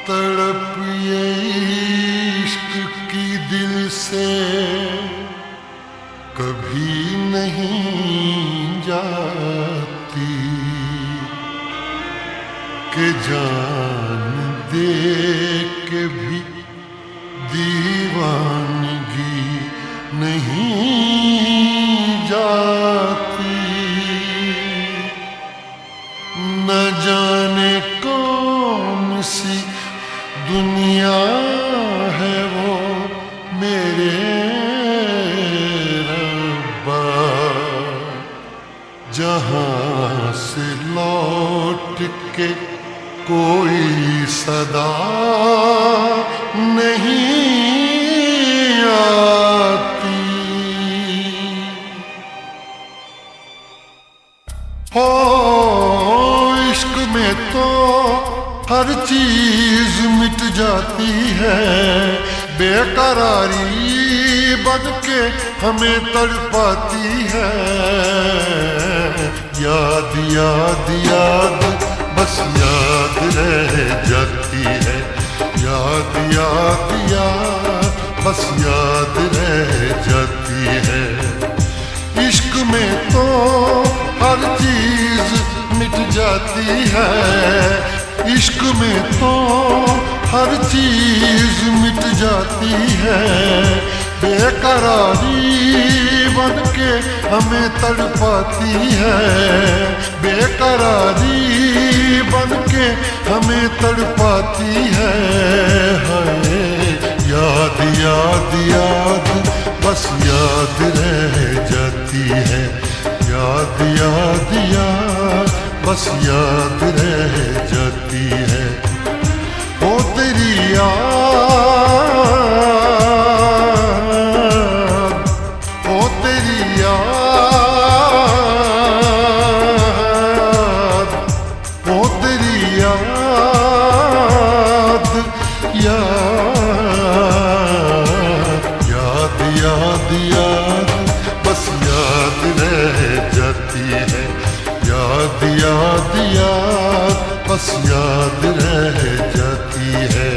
तड़प ये इश्क की दिल से कभी नहीं जाती कि जान दे के भी दीवानगी नहीं जाती। न जाने कौन सी दुनिया है वो मेरे रब्बा, जहां से लौट के कोई सदा नहीं आती। हो इश्क में तो हर चीज मिट जाती है, बेकरारी बन के हमें तड़पाती है। याद याद याद बस याद रह जाती है, याद याद याद बस याद रह जाती है। इश्क में तो हर चीज मिट जाती है, इश्क में तो हर चीज मिट जाती है। बेकरारी बन के हमें तड़पाती है, बेकरारी बन के हमें तड़पाती है। हाय याद याद याद बस याद रह जाती है, याद याद याद बस याद रह जाती है। ओ तेरी याद, ओ तेरी याद, ओ तेरी याद, याद याद याद बस याद रह जाती है, याद याद याद बस याद रह जाती है।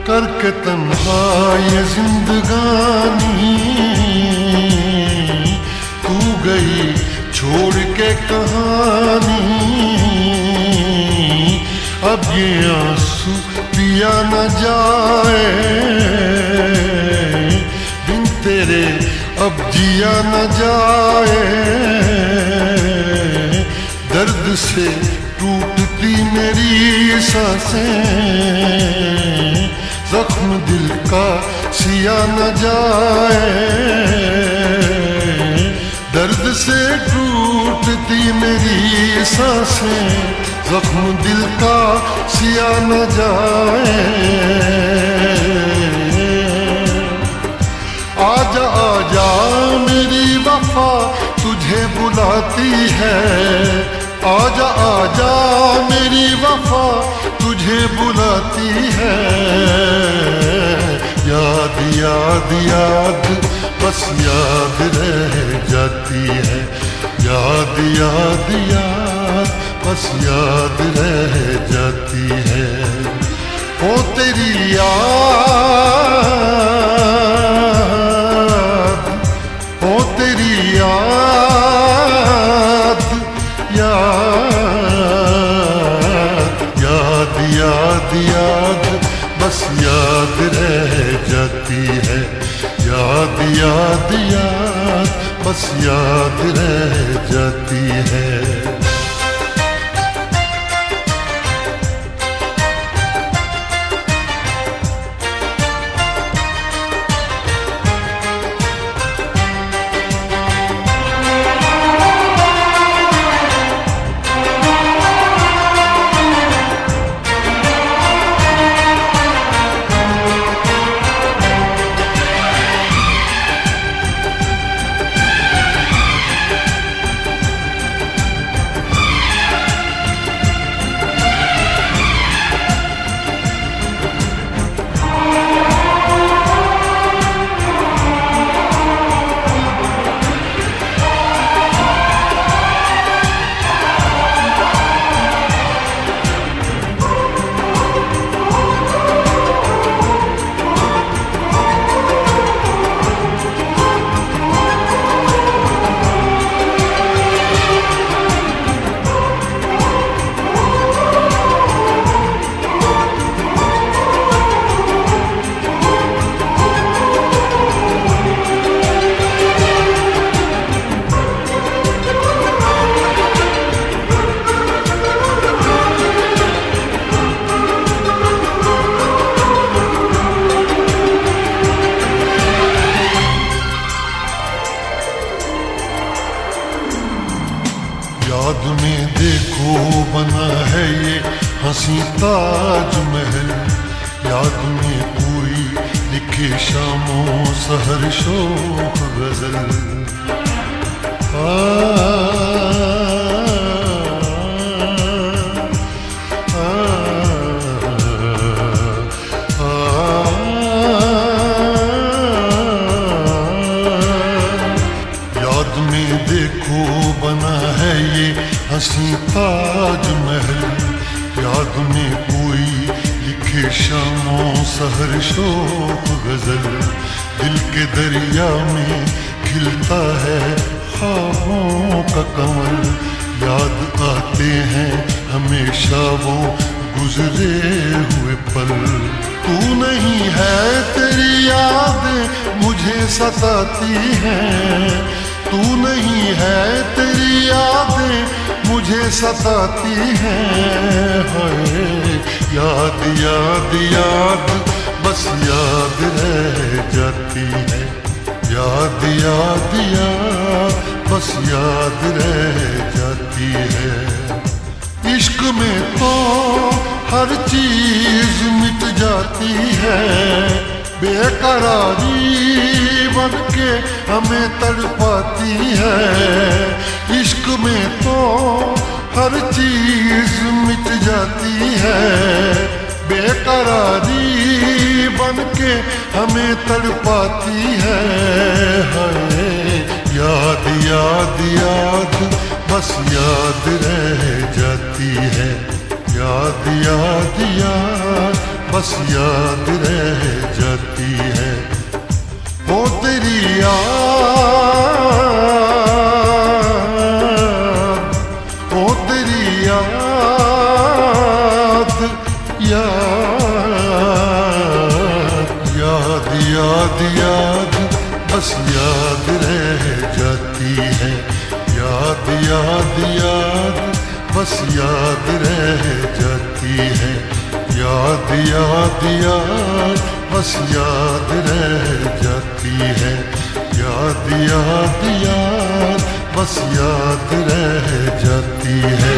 करके तन्हा ये जिंदगानी तू गई छोड़ के कहानी। अब ये आंसू पिया न जाए, बिन तेरे अब जिया न जाए। दर्द से टूटती मेरी सांसें, जख्म दिल का सिया न जाए। दर्द से टूटती मेरी सांसें, जख्म दिल का सिया न जाए। आजा आजा मेरी वफा तुझे बुलाती है, आजा आजा मेरी वफा तुझे बुलाती है। याद याद याद बस याद रह जाती है, याद याद याद बस याद रह जाती है। ओ तेरी याद, ओ तेरी याद, याद याद याद बस याद रह जाती है, याद याद याद बस याद रह जाती है। याद में देखो बना है ये हंसी ताजमहल, याद में कोई लिखे शामों सहर शोक गजल। याद में देखो बना है ये हंसी ताजमहल, याद में कोई लिखे शामों सहर शोक गजल। दिल के दरिया में खिलता है ख्वाबों का कमल, याद आते हैं हमेशा वो गुजरे हुए पल। तू नहीं है तेरी याद मुझे सताती है, तू नहीं है तेरी यादें मुझे सताती हैं। याद याद याद बस याद रह जाती है, याद याद याद बस याद रह जाती है। इश्क में तो हर चीज मिट जाती है, बेकरारी बन के हमें तड़पाती है। इश्क में तो हर चीज मिट जाती है, बेकरारी बन के हमें तड़पाती है। याद याद याद बस याद रह जाती है, याद याद याद बस याद रह जाती है। वो तेरी याद, वो तेरी याद, याद याद याद याद बस याद रह जाती है, याद याद याद बस याद रह जाती है। याद याद याद बस याद रह जाती है, याद याद याद बस याद रह जाती है।